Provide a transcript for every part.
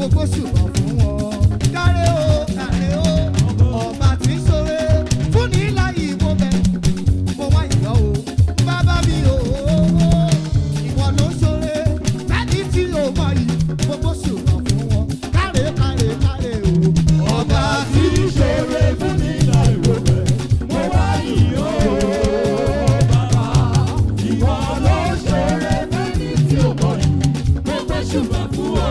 gbogbo ṣùgbọ́n fún wọn. Káre o, ọba tí ń ṣoore fún ní láyé mo bẹ̀. Mo wá ìyọ́ o, bàbá mi o, ìwọ ló ń ṣoore fẹ́ni tí o mọ̀ yìí. Gbogbo ṣùgbọ́n fún wọn. Káre o, ọba tí ń ṣoore fún ní láyé mo bẹ̀. Mo wá ìyọ́ o, bàbá, ìwọ ló ń ṣoore fẹ́ni tí o mọ̀ yìí. Gbogbo ṣùgbọ́n fún wọn.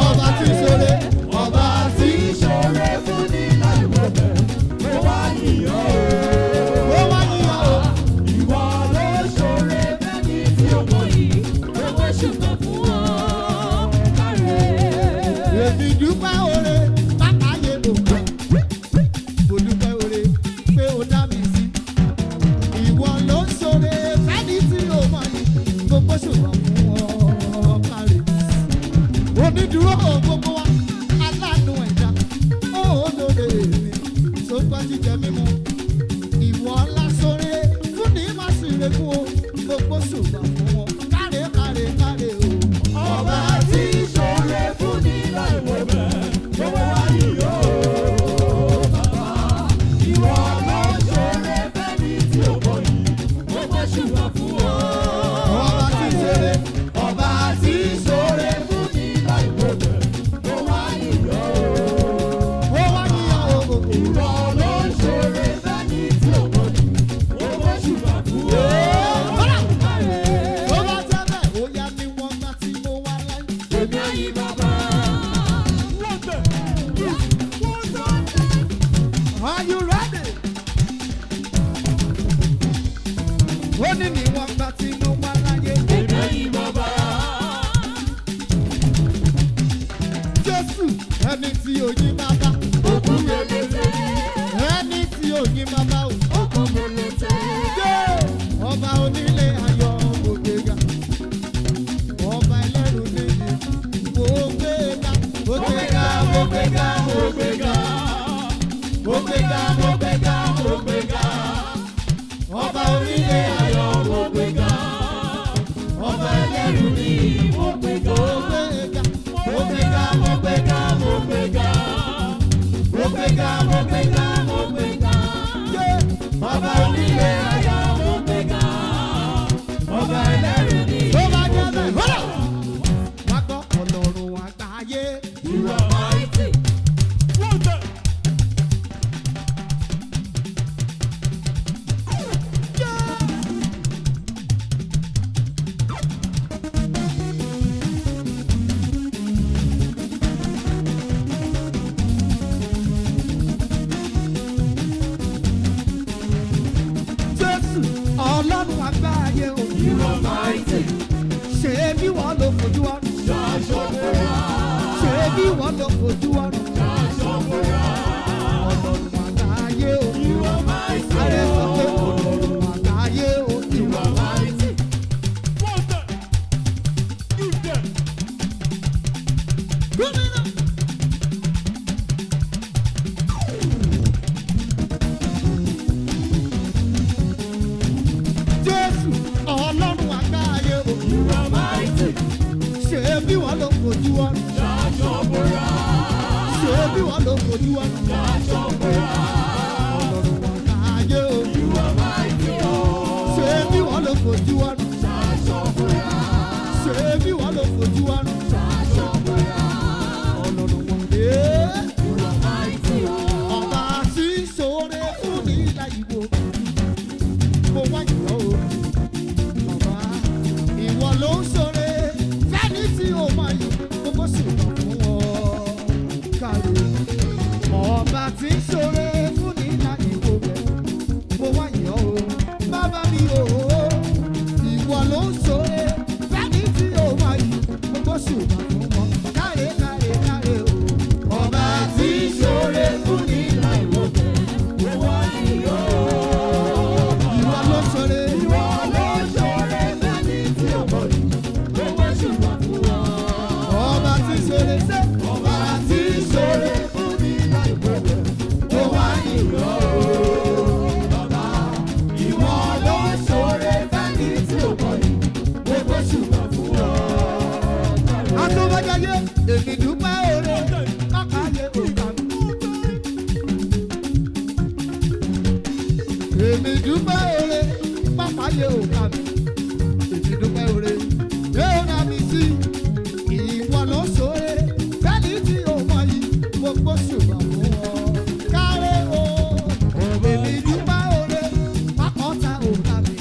Ọba tí ń ṣoore, ọba tí ń ṣoore fún ní láyé mo bẹ̀. Mo wá ìyọ́ o, ìwọ ló ń ṣoore fẹ́ni tí o mọ̀ yìí. Gbogbo ṣùgbọ́n fún wọn. Èmi dúpẹ́ oore látàyè òkè. Mo dúpẹ́ oore pé o dá mi sí. Ìwọ ló ń ṣoore fẹ́ni tí o mọ̀ yìí. Gbogbo ṣùgbọ́n fún wọn káre. Onídùúró gbogbo wa aláàánú ẹ̀dá. Ó lóore mi tó gbọ́ jíjẹ mímọ́. Ìwọ ńlá ṣoore fún ní má sì rè fún o. Gbogbo ṣùgbọ́n fún wọn. Káre o. Ọba tí ń ṣoore fún ní láì wọ bẹ̀. Gbogbo wa yìí o. Bàbá, ìwọ ló ń ṣoore fẹ́ni tí o mọ̀ yìí. Gbogbo ṣùgbọ́n fún wọn. Ọba tí ń ṣoore, ọba tí ń ṣoore fún ní láì wọ bẹ̀. Gbogbo wa yìí o. Ìwọ ló ń ṣoore fẹ́ni tí o mọ̀ yìí. Gbogbo ṣùgbọ́n fún wọn. Tó bá jẹ́ bẹ́ẹ̀, ó yá ní wọ́n gbà tí mo wá láyé. Èmi àyìn bàbá. Are you ready? Ó ní ní wọ́n gbà tí mo wá láyé. Èmi àyìn bàbá. Jésù, ẹni tí ò yín bàbá. Òkú mélòó. Ẹni tí ò yín bàbá o. Òkú mélòó. Ọba onílé ayọ̀ ògbéga. Ọba ẹlẹ́rù níyì. Ògbéga. Ọba onílé ayọ̀ ògbéga. Ọba ẹlẹ́rù níyì. Ògbéga. Ọba onílé ayọ̀ ògbéga. Ọba ẹlẹ́rù níyì. Tó bá jẹ́ bẹ́ẹ̀, wá gbọ́ Ọlọ́run àgbáyé. You are mighty. Jésù, Ọlọ́run àgbáyé o. You are mighty. Ṣé bí wọ́n ló fojú ọ̀run? Ṣé bí wọ́n ló fojú ọ̀run? Ọlọ́run àgbáyé o. Ààrẹ sọ pé Ọlọ́run àgbáyé o. You are mighty. Gómìnà. Jésù, Ọlọ́run àgbáyé o. You are mighty. Ṣé bí wọ́n ló fojú ọ̀run? Ṣé bí wọ́n ló fojú ọ̀run? Ọlọ́run àgbáyé o. You are mighty. Ṣé bí wọ́n ló fojú ọ̀run? Ṣé bí wọ́n ló fojú ọ̀run? Ọlọ́run àgbáyé. You are mighty. Ọba tí ń ṣoore fún ní láyé wo. Mo wá ìyọ́ o. Bàbá, ìwọ ló ń ṣoore fẹ́ni tí o mọ̀ yìí. Gbogbo ṣùgbọ́n fún wọn káre. Ọba tí ń ṣoore fún ní láyé wo bẹ̀. Mo wá ìyọ́ o. Bàbá mi o. Ìwọ ló ń ṣoore fẹ́ni tí o mọ̀ yìí. Gbogbo ṣùgbọ́n fún wọn káre o. Ọba tí ń ṣoore fún ní láyé wo bẹ̀. Mo wá ìyọ́ o. Ìwọ ló ń ṣoore. Fẹ́ni tí o mọ̀ yìí. Gbogbo ṣùgbọ́n fún wọn. Ọba tí ń ṣoore sẹ́. Ọba tí ń ṣoore fún ní láyé wo bẹ̀. Mo wá ìyọ́ o. Bàbá, ìwọ ló ń ṣoore fẹ́ni tí o mọ̀ yìí. Gbogbo ṣùgbọ́n fún wọn. Àtúbọ̀jáyé, èmi dúpẹ́ èmi dúpẹ́ oore pápá yẹ òkà mi èmi dúpẹ́ oore yóò rà mí sí ìwọ ló ṣoore fẹ́ni tí o mọ̀ yìí gbogbo ṣùgbọ́n fún ọ kárẹ́ o èmi dúpẹ́ oore pápá ọ̀tá òkà mi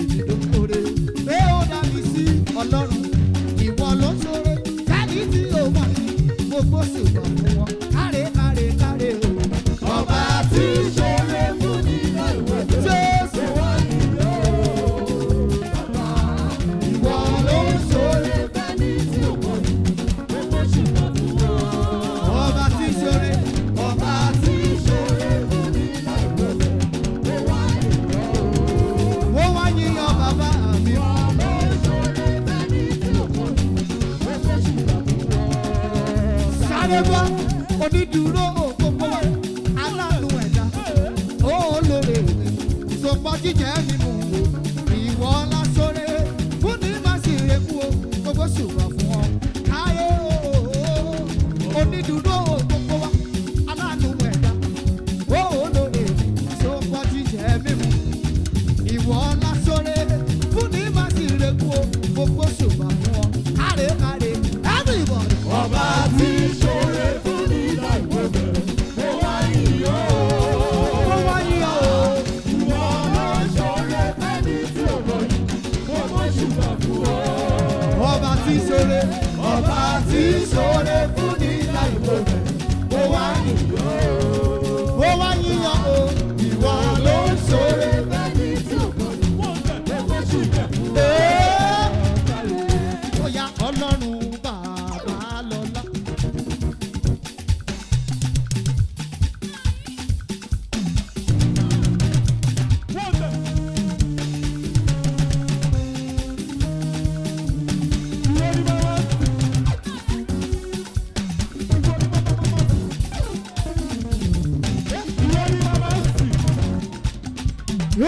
èmi dúpẹ́ oore yóò rà mí sí ọlọ́run ìwọ ló ṣoore fẹ́ni tí o mọ̀ yìí gbogbo ṣùgbọ́n fún ọ kárẹ́ kárẹ́ kárẹ́ o ọba tí ṣoore fún mi láìwé Jésù wá nílò bàbá ìwọ ló ṣoore fẹ́ni tí o mọ̀ yìí gbogbo ṣùgbọ́n fún ọ ọba tí ṣoore fún mi láìwé ó wá nílò ó wá yíyan bàbá mi ọba ṣoore fẹ́ni tí o mọ̀ yìí gbogbo ṣùgbọ́n fún ọ. Sáré wá onídùúró òpópó wa aláàánú ẹ̀dá olóore ìsopọ̀ jíjẹ́ mímu ìwọ lásòrè fún ní má sì rekú o gbogbo ṣùgbọ́n fún ọ káyé o onídùúró òpópó wa aláàánú ẹ̀dá olóore ìsopọ̀ jíjẹ́ mímu ìwọ lásòrè fún ní má sì rekú o gbogbo ṣùgbọ́n fún ọ káre káre everybody. Ọba tí ṣoore fún ní láìwé bẹ̀rẹ̀ ó wá yíyọ ó wá yíyọ ìwọ ló ṣoore fẹ́ni tí ò mọ̀ yìí gbogbo ṣùgbọ́n fún ọ. Ọba tí ṣoore fún ní láìwé bẹ̀rẹ̀ ó wá yíyọ ó wá yíyọ ìwọ ló ṣoore fẹ́ni tí ò mọ̀ yìí gbogbo ṣùgbọ́n fún ọ. Ó yá Ọlọ́run bàbá lọ́lá.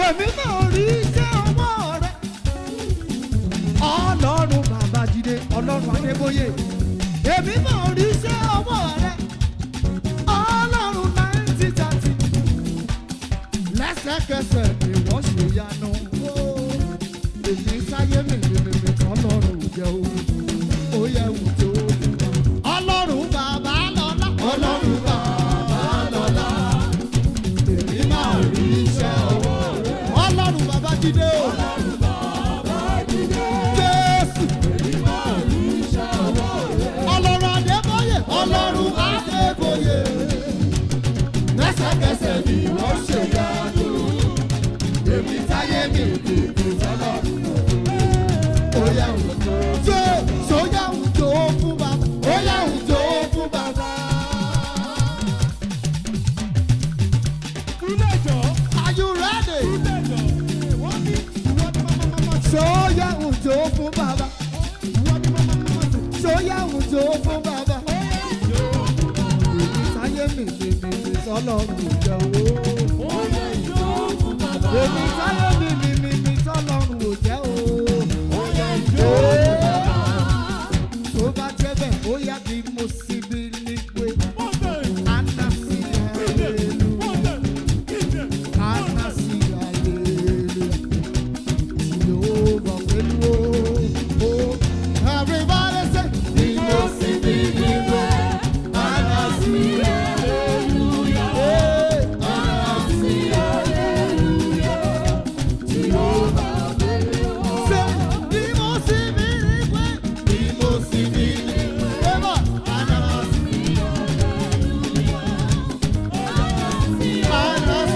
Èmi náà rí iṣẹ́ ọwọ́ rẹ̀. Ọlọ́run bàbá Jídé, Ọlọ́run Adébóyè. Èmi náà rí iṣẹ́ ọwọ́ rẹ̀. Ọlọ́run 90-30. Lẹ́sẹ̀kẹsẹ̀ ni wọ́n ṣe yanu. Èmi sáyé mi tọ́lọ́run jẹ́ o. Ó yẹ wùjọ òdùbà. Ọlọ́run bàbá lọ́lá. Ọlọ́run bàbá lọ́lá. Èmi náà rí iṣẹ́ ọwọ́ rẹ̀. Ọlọ́run bàbá Jídé o. Ọlọ́run bàbá Jídé. Jésù. Èmi náà rí iṣẹ́ ọwọ́ rẹ̀. Ọlọ́run Adébóyè. Ọlọ́run Adébóyè. Lẹ́sẹ̀kẹsẹ̀ ni wọ́n ṣe yanu. Èmi táyé mi kìkì tọ́lọ́run. Ó yẹ wùjọ. Ó yẹ wùjọ fún bàbá. Ó yẹ wùjọ fún bàbá. Are you ready? Sóyá ùjọ fún bàbá. Sóyá ùjọ fún bàbá. Èmi sáyé mi sọ́lọ́run jẹ́ o. Èmi sáyé mi sọ́lọ́run ò jẹ́ o. Tó bá jẹ́ bẹ́ẹ̀ ó yá kí mo síbi nígbè. Anasi hallelujah. Anasi hallelujah. Jehovah pẹ̀lú o. Everybody say, kí mo síbi nígbè. Anasi hallelujah. Anasi hallelujah. Jehovah pẹ̀lú o. Say, kí mo síbi nígbè. Kí mo síbi nígbè. Anasi hallelujah. Anasi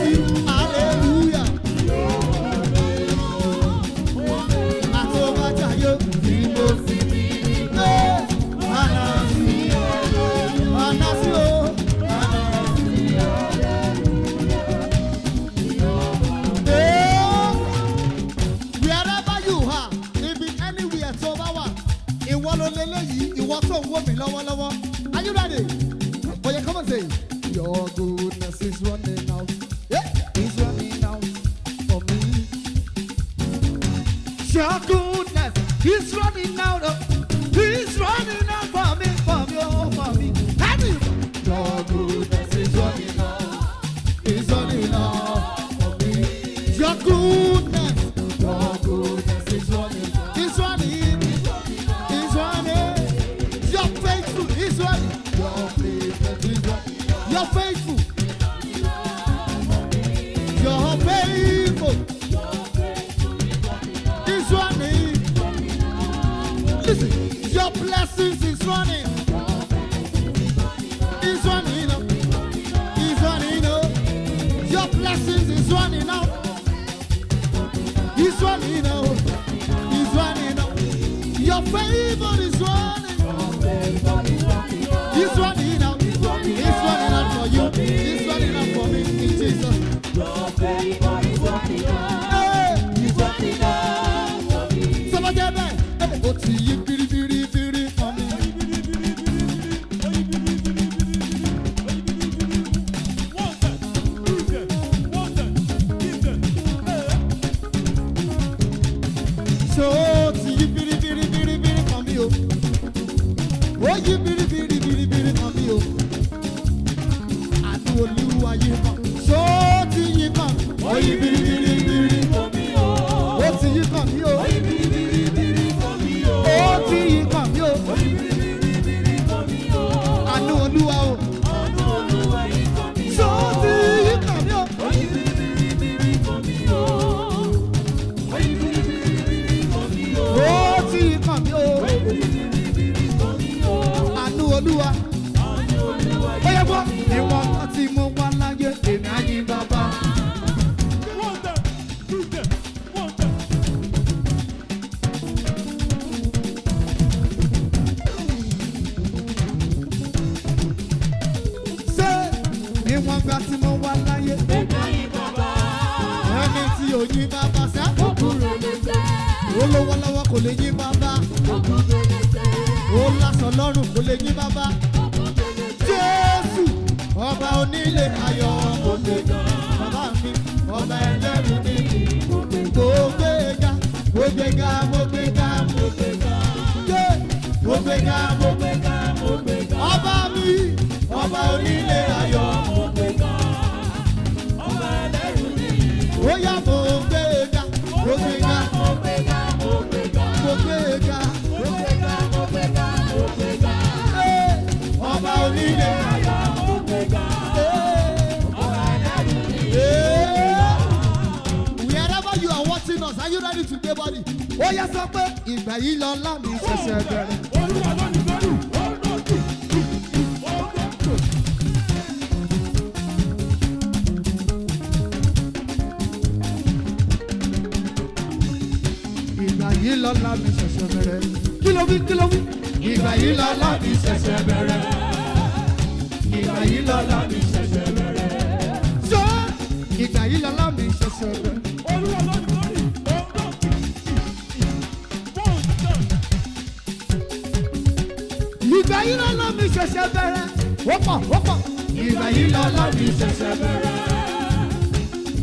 hallelujah. Àtọ́bàjáyé kí mo síbi nígbè. Anasi hallelujah. Anasi o. Wherever you are, ibi anywhere tó bá wà, ìwọ ló lélẹ́yìí, ìwọ tó ń wò mí lọ́wọ́lọ́wọ́. Are you ready? Oh yeah, come on say, your goodness is running out. Yeah, it's running out for me. Your goodness is running out. It's running out for me, for me, oh, for me. Your goodness is running out. It's running out for me. running. Your faithful is running. You're faithful. You're faithful. It's running. Listen, your blessings is running. It's running up. It's running up. Your blessings is running out. It's running out. It's running out. Your favor is running. It's running out. It's running out for you. It's running out for me. In Jesus. Your favor is running out. Hey. It's running out for me. Somebody there. Hey. Oh, see you, beauty, beauty, beauty for me. So, see you, beauty, beauty, beauty, beauty for me. Oh, you beauty, beauty, beauty, beauty for me. Oh, I do a new way you come. So, see you come. Oh, you beauty, beauty, beauty for me. Oh, see you come. Oh, you beauty, beauty, beauty for me. Oh, see you come. Oh, you beauty, beauty, beauty for me. Oh, I do a new way. So, see you come. Oh, you beauty, beauty, beauty for me. Oh, you beauty, beauty, beauty for me. Oh, see you come. Oh, àánú Olúwa. Ó yẹ gbọ́. Ìwọ̀n kan tí mo wá láyé, èmi á yìn bàbá. Ṣé ìwọ̀n kan tí mo wá láyé, Èmi á yìn bàbá. ẹni tí ò yìn bàbá sá? Òkúrò lè jẹ́. Ó lówó lọ́wọ́ kò lè yìn bàbá. Òkúrò lè jẹ́. Ó lásán lọ́rùn kò lè yìn bàbá. Òkúrò lè jẹ́. Jésù ọba onílé ayọ̀ ògbéga. Bàbá mi ọba ẹlẹ́rù ní ògbéga. Ògbéga, ògbéga, ògbéga. Ògbéga, ògbéga, ògbéga. Ọba mi ọba onílé ayọ̀ ògbéga. Ọba ẹlẹ́rù ní Ó yá mo ògbéga, ògbéga, ògbéga, ògbéga. ògbéga. Ògbéga, ògbéga, ògbéga. Ọba onílé ayọ̀. Ògbéga. Ọba ẹlẹ́rù ní Wherever you are watching us, are you ready to get body? Ó yá sọ pé ìgbà yìí lọ lámì ṣẹ̀ṣẹ̀ bẹ̀rẹ̀. Olúwa ló ní gbẹ́rù. Ìgbà yìí lọ lámì ṣẹ̀ṣẹ̀ bẹ̀rẹ̀. Kí ló wí? Kí ló wí? Ìgbà yìí lọ lámì ṣẹ̀ṣẹ̀ bẹ̀rẹ̀. Ìgbà yìí lọ lámì ṣẹ̀ṣẹ̀ bẹ̀rẹ̀. Ṣé ìgbà yìí lọ lámì ṣẹ̀ṣẹ̀ bẹ̀rẹ̀? Olúwa ló ní gbẹ́rù. Ìgbà yìí lọ lámì ṣẹ̀ṣẹ̀ bẹ̀rẹ̀. Wọ́pọ̀ wọ́pọ̀. Ìgbà yìí lọ lámì ṣẹ̀ṣẹ̀ bẹ̀rẹ̀.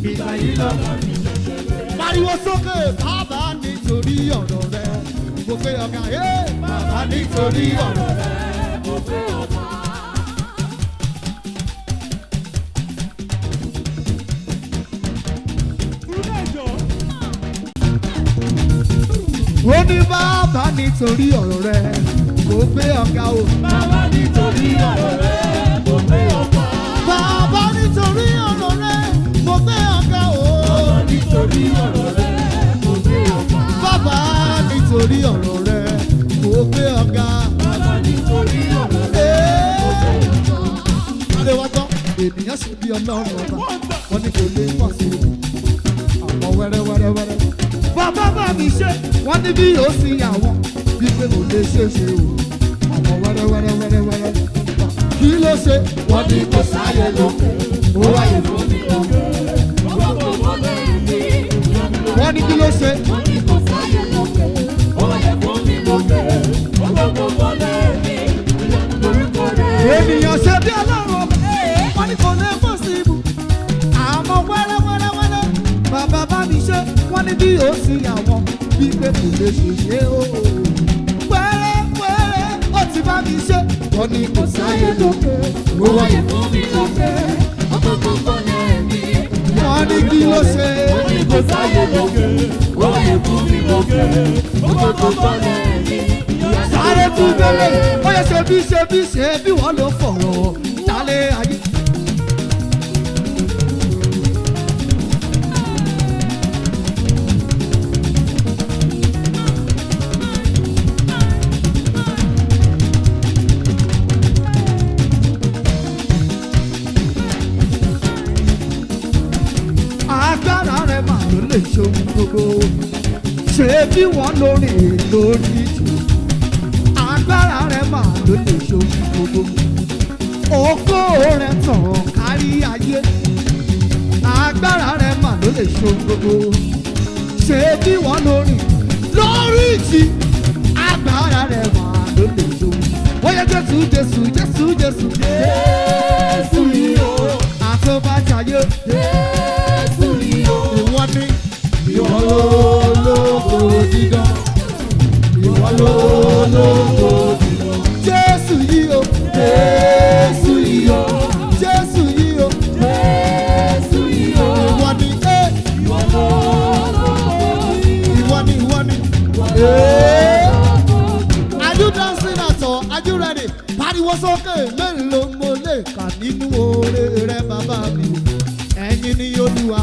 Ìgbà yìí lọ lámì ṣẹ̀ṣẹ̀ bẹ̀rẹ̀. Pariwo sókè, bàbá nítorí ọ̀rọ̀ rẹ̀. Mo fẹ́ ọ̀gá, bàbá nítorí ọ̀rọ̀ rẹ̀. Mo fẹ́ ọba. Ó ní bàbá nítorí ọ̀rọ̀ rẹ̀. Mo fẹ́ ọ̀gá o. Bàbá nítorí ọ̀rọ̀ rẹ̀, mo fẹ́ ọba. Bàbá nítorí ọ̀rọ̀ rẹ̀. Mo fẹ́ ọ̀gá o. Bàbá nítorí ọ̀rọ̀ rẹ̀, mo fẹ́ ọba. Bàbá nítorí ọ̀rọ̀ rẹ̀. Mo fẹ́ ọ̀gá. Bàbá nítorí ọ̀rọ̀ rẹ̀, mo fẹ́ ọba. Adéwájọ́, ènìyàn sì bí ọlọ́run ọba. Wọ́n ní kò lè pọ̀ sí i. Àwọn wẹ́rẹ́wẹ́rẹ́wẹ́rẹ́. Bàbá bá mi ṣe, wọ́n ní bí yóò sí àwọn. Bí pé kò lè ṣe é ṣe o. Àwọn wẹ́rẹ́wẹ́rẹ́wẹ́rẹ́. Kí ló ṣe? Wọ́n ní kò sáyé lókè, ó wáyé fún mi lókè. Gbogbo mọ́lẹ̀ mi, Wọ́n ní kí ló ṣe? wọ́n ní kò sáyé lókè, ó wáyé fún mi lókè. Gbogbo mọ́lẹ̀ mi, lórúkọ rẹ̀. Ènìyàn ṣe bí ọlọ́run ọba. Wọ́n ní kò lè pọ̀ sí ibù. Àmọ́ wẹ́rẹ́wẹ́rẹ́wẹ́rẹ́. Bàbá bá mi ṣe, wọ́n ní bí yóò sí àwọn. Bí pé kò lè ṣe ṣe o. Wẹ́rẹ́wẹ́rẹ́, ó ti bá mi ṣe. Wọ́n ní kò sáyé lókè. Ó wáyé fún mi lókè. Gbogbo mọ́lẹ̀ mi, Wọ́n ní kí ló ṣe? wọ́n ní kò sáyé lókè, ó wáyé fún mi lókè. Gbogbo mọ́lẹ̀ mi, sáré tún gbélé ó yẹ ṣe bí wọ́n ló fọ̀rọ̀ dálé ayé. agbára rẹ̀ mà ló lè ṣohun gbogbo ṣe bí wọ́n lórí jù agbára rẹ̀ mà ló lè ṣohun gbogbo ògo rẹ̀ tàn kárí ayé agbára rẹ̀ mà ló lè ṣohun gbogbo ṣe bí wọ́n lórí jù agbára rẹ̀ mà ló lè ṣohun wọ́n yẹ Jésù yìí o àtọ́bàjáyé Jésù yìí o ìwọ ni ìwọ lógo dídán ìwọ lógo dídán Jésù yìí o Jésù yìí o Jésù yìí o Jésù yìí o ìwọ ni ìwọ ni are you dancing at all? Are you ready? Pariwo sókè mélòó mo lè kà nínú oore rẹ bàbá mi ẹ̀yin ni Olúwa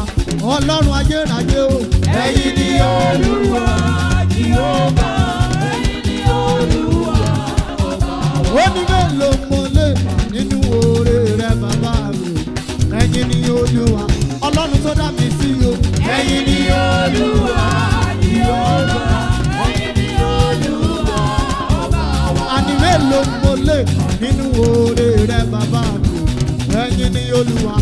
Ọlọ́run ayérayé o ẹ̀yin ni Olúwa Jèhófà ẹ̀yin ni Olúwa ọba wa. Ó ní mélòó mo lè kà nínú oore rẹ bàbá mi ẹ̀yin ni Olúwa Ọlọ́run tó dá mi sí o ẹ̀yin ni Olúwa Jèhófà ẹ̀yin ni Olúwa ọba wa. Àní mélòó mo lè kà nínú oore rẹ bàbá mi ẹ̀yin ni Olúwa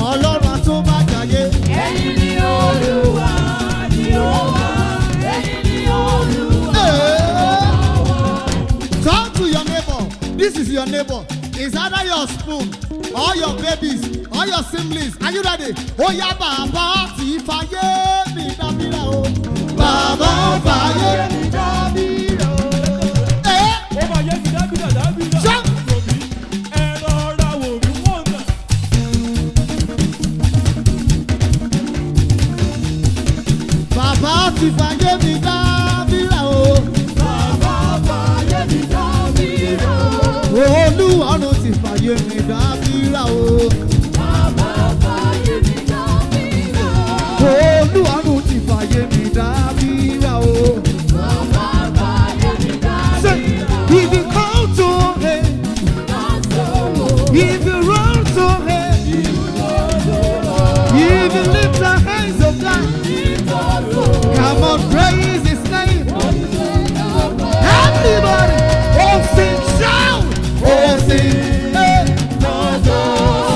Ọlọ́run àtúbàjáyé ẹ̀yin ni Olúwa Jèhófà ẹ̀yin ni Olúwa. Talk to your neighbor. This is your neighbor. Is either your spoon or your babies or your siblings. Are you ready? Ó yá bàbá ti fàyè mi dábìrà o. Bàbá fàyè mi dábìrà o. Ó fàyè mi dábìrà. Bàbá ti fàyè mi dábìrà o. Bàbá fàyè mi dábìrà o. Olúwarun ti fàyè mi dábìrà o. Bàbá fàyè mi dábìrà o. Olúwarun ti fàyè mi dábìrà o. Bàbá fàyè mi dábìrà o. If you come to him, if you run to him, if you lift the hands of God, come on, praise his name. Everybody, oh sing, shout, oh sing, hey,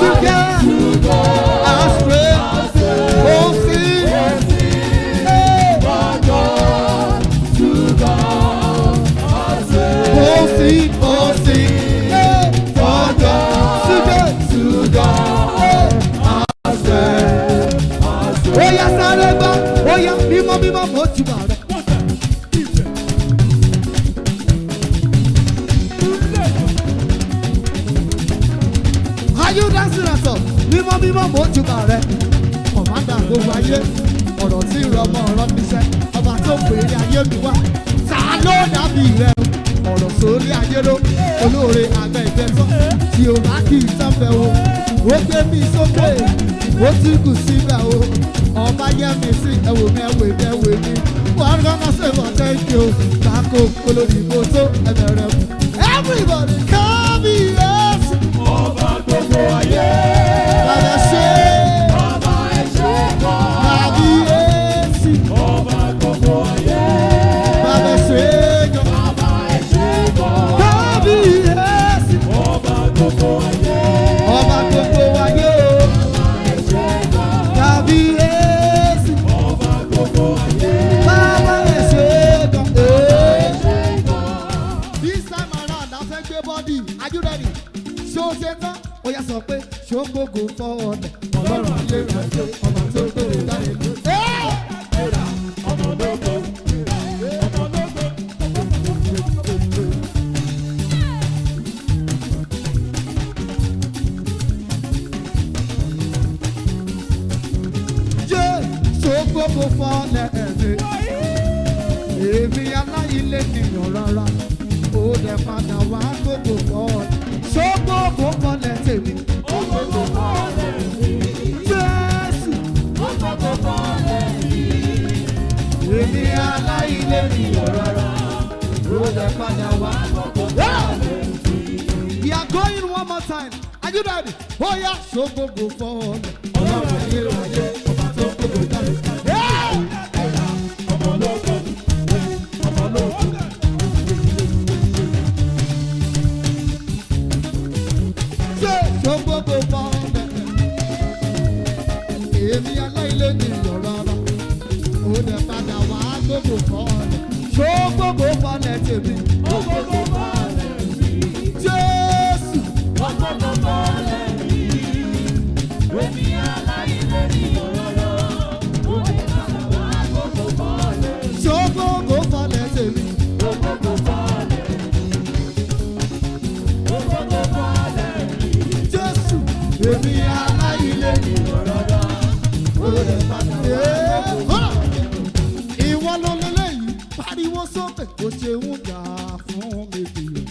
to God, our strength, oh sing, hey, oh sing, hey, for God, to God, hey, our strength. Oh yes, I remember, oh yeah, mímọ́ mo ti bá rẹ. Are you dancing at all? Mímọ́ mo ti bá rẹ. Kọ̀mándà gbogbo ayé, ọ̀rọ̀ tí ìrọ̀mọ́ ọ̀rọ̀ níṣẹ́, ọba tó pèrè ayé mi wá. Ta ló dàbí rẹ? Ọ̀rọ̀ sórí ayé ló, olóore àgbẹ̀ ìfẹ́ tán, tí o bá kì í tán fẹ́ o. Ó gbé mi sókè, ó ti kù síbẹ̀ o. Ọba yẹ mi sí ẹwò mi ẹwò mi. Wọ́n gánà sẹ́wọ̀n thank you. Tako olódìbò tó ẹbẹ̀rẹ̀ mu. Everybody come here. Ọba gbogbo ayé. Bàbá ṣe. Ọba ẹ̀ṣẹ̀ kan. Bàbí èsì. Ọba gbogbo ayé. Bàbá ṣe gan. Ọba ẹ̀ṣẹ̀ kan. Bàbí èsì. Ọba gbogbo ayé. Ọba gbogbo ayé o. Ọba ẹ̀ṣẹ̀ kan. Bàbí èsì. Ọba gbogbo ayé. Bàbá ẹ̀ṣẹ̀ gan. Ẹ̀ṣẹ̀ kan. This time around, I fẹ́ gbé bọ́dì. Are you ready? Ṣé o ṣe tán? Ó yá sọ pé ṣé o gbógun fọ́ ọ̀nà? Ọlọ́run ayé rẹ̀ ṣe ọmọ tó gbèrè jáde ló. Ọmọ lógo. Ọmọ lógo. Jẹ́ ṣé o gbógun fọ́ ọ̀nà ẹ̀mí? Èmi aláìlé nìyàn rárá. dẹ̀ padà wá gbogbo bọ́ọ̀lù. Ṣógbógbó bọ́ọ̀lù tèmi. Ó gbogbo bọ́ọ̀lù mi. Jésù. Ó gbogbo bọ́ọ̀lù mi. Èmi aláìlé mi ò rárá. Ó dẹ̀ padà wá gbogbo bọ́ọ̀lù mi. We are going one more time. Are you ready? Oh yeah, ṣógbógbó bọ́ọ̀lù. Ọlọ́run ayérayé, ọba tó gbogbo jáde. Ọmọ ológo. Ọmọ ológo. Ṣé ṣógbógbó bọ́ọ̀lù? Èmi aláìlé mi ò rárá. Ó dẹ̀ padà wá gbogbo bọ́ọ̀lù. Ṣógbógbó bọ́ọ̀lù tèmi. Ó gbogbo bọ́ọ̀lù mi. Jésù. Ó gbogbo bọ́ọ̀lù mi. Èmi aláìlé mi ò rárá. Ó lè padà wá gbogbo bọ́ọ̀lù mi. Ṣógbógbó bọ́ọ̀lù tèmi. Ó gbogbo bọ́ọ̀lù mi. Ó gbogbo bọ́ọ̀lù mi. Jésù. Èmi aláìlé mi ò rárá. Ó dẹ̀ padà wá gbogbo bọ́ọ̀lù. Ìwọ ló lélẹ́yìí, pariwo sókè, ó ṣeun jà fún mi bìrì.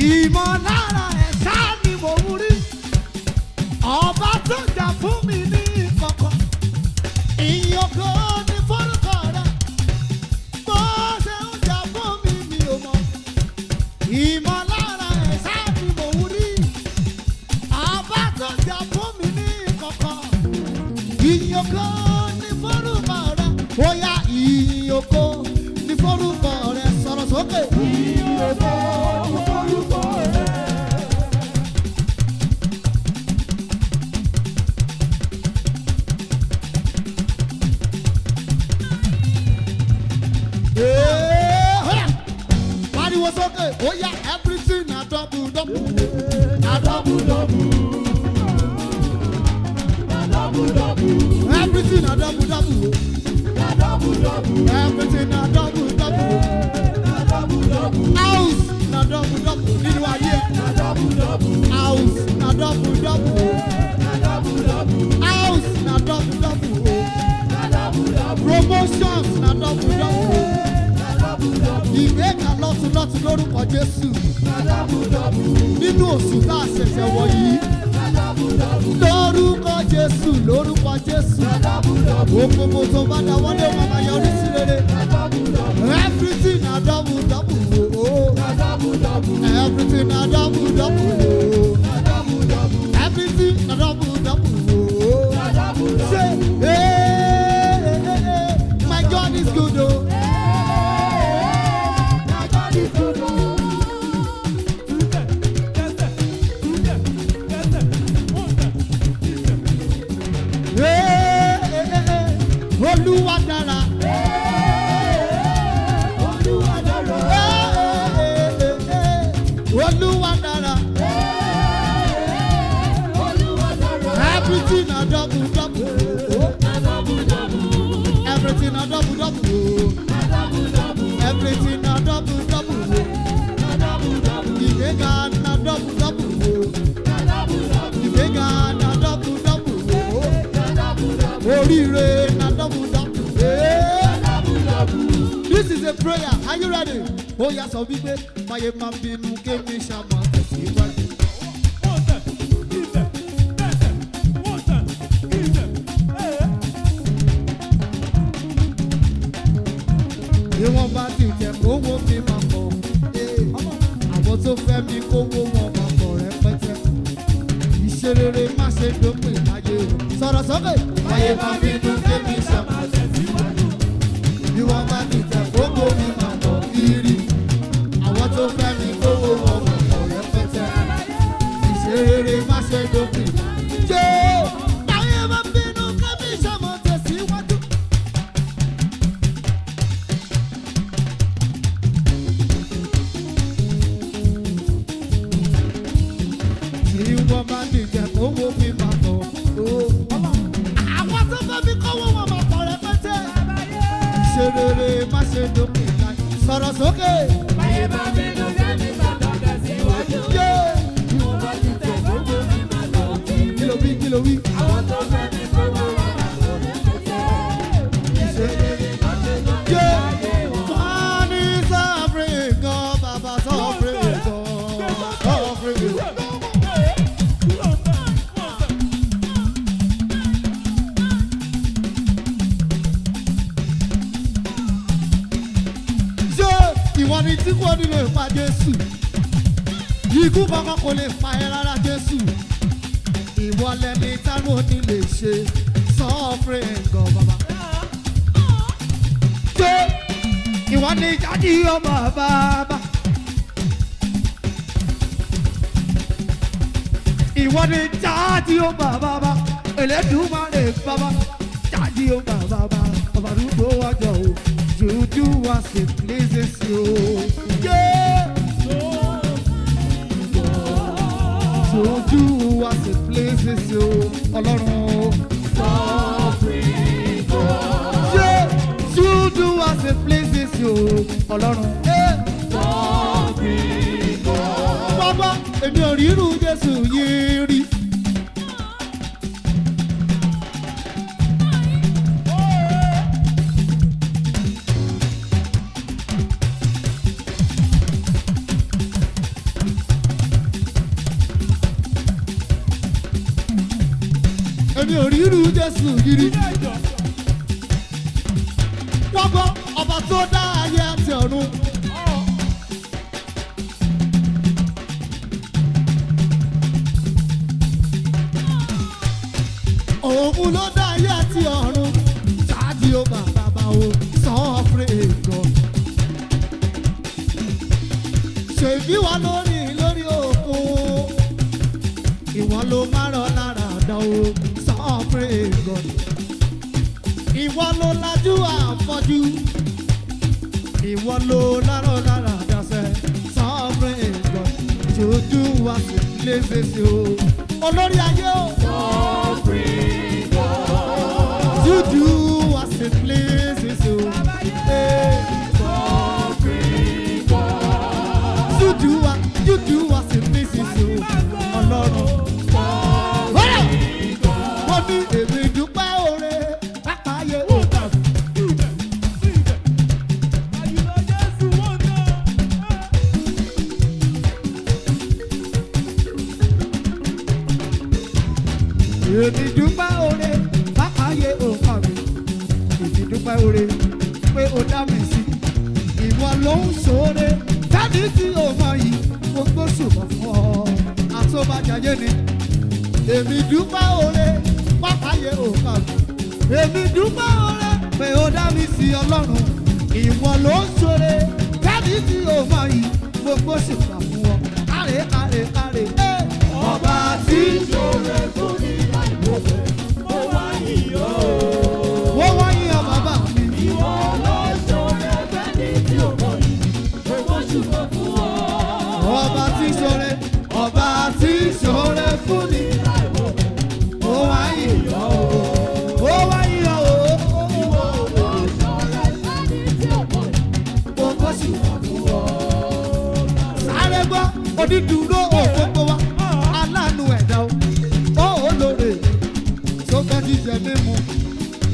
Ìmọ̀lára ẹ̀ ṣáá ni mò ń rí, ọba tó jà fún mi ní ìkọ̀kọ̀, ìyókò ní forúkọ rẹ̀, bó ṣe ń jà fún mi mi ò mọ̀. Ìmọ̀lára ẹ̀ ṣáá ni mò ń rí, ọba tó jà fún mi ní ìkọ̀kọ̀, ìyókò ní forúkọ rẹ̀, ó yá ìyókò ní forúkọ rẹ̀, sọ̀rọ̀ sókè. Ìyókò ní forúkọ rẹ̀. Pariwo sókè, ó yá everything na double double. Na double double. Na double double. Everything na double double. Na double double. Everything na double double. Na double double. House na double double. Nínú ayé. Na double double. House na double double. Na double double. House na double double. Na double double. Promotions na double double. Na double double. Ìgbéga lọ́tún lọ́tún lórúkọ Jésù. Na double double. Nínú oṣù tá a ṣẹ̀ṣẹ̀ wọ̀ yìí. Na double double. Lórúkọ Jésù, lórúkọ Jésù. Na double double. Òkòkò tó bá dá wọlé wọn máa yọrí sí rere. Na double double. Everything na double double. Oh. Na double double. Everything na double double. Oh. Na double double. Everything na double double. Oh. Na double double. Say, hey, my God is good. Oh. Na God is good. Olúwa dára. Olúwa dára. Olúwa dára. Olúwa dára. Everything na double double. Na double double. Everything na double double. Na double double. Everything na double double. Na double double. Ìgbéga na double double. Na double double. Ìgbéga na double double. Na double double. Oríire na double double. Na double double. This is a prayer. Are you ready? Ó yá sọ wípé máyé máa bínú kémi ṣàmà tẹ̀síwájú. Ìwọ̀n bá ti jẹ́ kówó mi máa pọ̀. Àwọn tó fẹ́ mi kówó wọn máa pọ̀ rẹpẹtẹ. Ìṣe rere má ṣe dópin láyé o. Sọ̀rọ̀ sókè. Máyé máa bínú kémi ṣàmà tẹ̀síwájú. Ìwọ̀n bá ti jẹ́ kówó mi máa pọ̀ kiri. Àwọn tó fẹ́ mi kówó wọn máa pọ̀ rẹpẹtẹ. Ìṣe rere má ṣe dópin. Jẹ́ máyé máa bínú kémi ṣàmà tẹ̀síwájú. Ìwọ̀n bá ti jẹ́ kówó mi máa pọ̀. Àwọn tó fẹ́ mi kówó wọn máa pọ̀ rẹpẹtẹ. Ìṣe rere má ṣe dópin láyé. Sọ̀rọ̀ sókè. Máyé bá bínú kémi ṣàmà tẹ̀síwájú. Yeah. Ìwọ̀n bá ló wí. Àwọn tó fẹ́ mi kó wọ́n wà láwọn oníṣẹ́. Ìṣe rere ló ṣe lórí ayé wọn. Wọ́n ní suffering gan, bàbá suffering gan, suffering gan. Ṣé ìwọ ni tí kò ní lè pa Jésù? Ikú kankan kò lè pa ẹ́ rárá Jésù. Ìwọ lẹni táwọn òní lè ṣe suffering gan bàbá. Ṣé ìwọ ni jáde ọmọ bàbá? Ìwọ ni jáde ọmọ bàbá? Elédùmarè bàbá. Jáde ọmọ bàbá. Bàbá dúró wájọ o. Jùjú wá sí places o. Jùjú wá sí places o. Ọlọ́run o. Jùjú wá sí places o. Ọlọ́run. Bàbá èmi ò rí irú Jésù yìí rí. Èmi ò rí irú Jésù yìí rí. Wọ́n gbọ́ ọba tó dá ayé àti ọ̀run. Òun ló dá ayé àti ọ̀run. Jáde ó bàbá o, suffering gan. Ṣèbí wa lórí òkun. Ìwọ ló máa rọ lára dán o, suffering gan. Ìwọ ló lajú àfọ́jú. Ìwọ ló lárọ lára dáṣẹ́, suffering gan. Jòjú wa sí léṣeṣe o. Olórí ayé o. Suffering God. Jòjú wa sí léṣeṣe o. Suffering God. Jòjú wa sí léṣeṣe o. Ọlọ́run. Wọ́n ní èmi dúpẹ́ oore, pápá ayé ò kà. Èmi dúpẹ́ oore, pápá ayé ò kà mí. Èmi dúpẹ́ oore, pé o dá mi sí. Ìwọ ló ń ṣoore, jáde tí o mọ yìí, gbogbo ṣùgbọ́n fún ọ. Àtọ́bàjáyé ni. Èmi dúpẹ́ oore, pápá ayé ò kà mí. Èmi dúpẹ́ oore, pé o dá mi sí Ọlọ́run. Ìwọ ló ń ṣoore, jáde tí o mọ yìí, gbogbo ṣùgbọ́n fún ọ. Káre káre káre. Ọba tí ṣoore fún ní láìpẹ́, ó wá yíyọ. Wọ́n wá yín ọ bàbá mi. Ìwọ ló ṣoore fẹ́ni tí ò mọ̀ yìí, owó ṣùgbọ́n fún ọ. Ọba tí ṣoore fún ni. Ó wá yín ọ o. Ó wá yín ọ o. Ìwọ ló ṣoore fẹ́ni tí ò mọ̀ yìí, Gbogbo ṣùgbọ́n fún ọ. Sáré gbọ́ onídùúró òfófó wa. Aláàánú ẹ̀dá o. Ó olóore. Sọ́kọ́ jíjẹ mímu.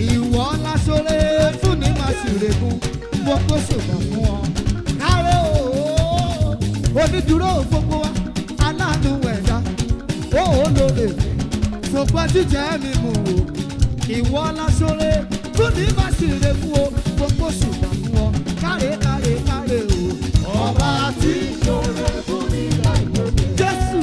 Ìwọ láṣọre fún ní máa sì règùn. Gbogbo ṣùgbọ́n fún ọ. Kárẹ́ o. Onídùúró òfófó wa. Aláàánú ẹ̀dá. Ó olóore. Sọ́kọ́ jíjẹ mímu o. Ìwọ láṣọre fún ní máa sì règùn o. Gbogbo ṣùgbọ́n fún ọ. Kárẹ́ káre káre o. Ọba tí ṣoore fún ní láìpẹ́. Jésù.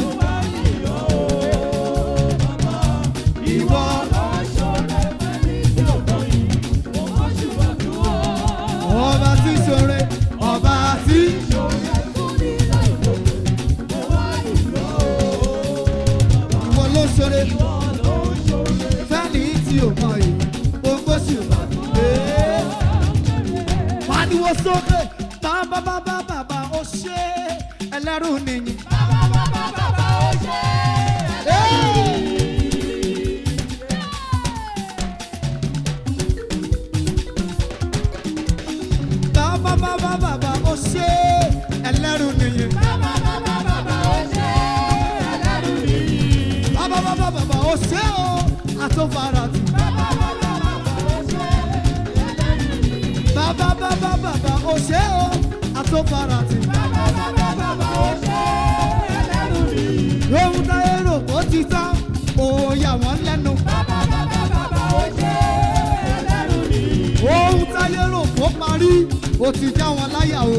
Ìwọ ló ṣoore fẹ́ni tí ò mọ̀ yìí, owó ṣùgbọ́n fún ọ. Ọba tí ṣoore. Ọba tí. Ṣoore fún ní láìpẹ́, ó wá yíyọ. Ìwọ ló ṣoore. Ìwọ ló ṣoore Fẹ́ni tí ò mọ yìí. Gbogbo ṣùgbọ́n fún ọ. Pariwo sókè. Bàbá ó ṣe ẹlẹ́rù nìyí. bàbá ó ṣe. Bàbá ó ṣe ẹlẹ́rù nìyí. Bàbá ó ṣe ẹlẹ́rù nìyí. Bàbá ó ó ṣe o àtọ́farati. Bàbá ó ṣe o àtọ́farati. Ohun táyé rò kó ti tán, ó yà wọ́n lẹ́nu. Ohun táyé rò kó parí, ó ti já wọn láyà o.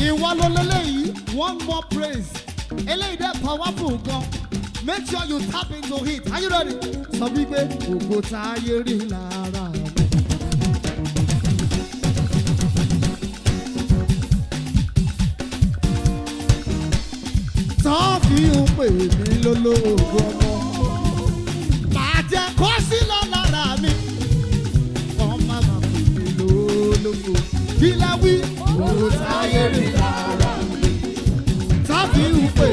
Ìwọ ló lélẹ́yìí, one more praise. Eléyìí dẹ́ powerful gan. Make sure you tap into it. Are you ready? Sọ wípé ògo táyé rí lára mi. Tán fi ń pè mí lólógo ọmọ. Bàjẹ́ kó sí lọ lára mi. Wọ́n máa ma pè mí lólógo. Kí la wí? Ògo táyé rí lára mi. Tán fi ń pè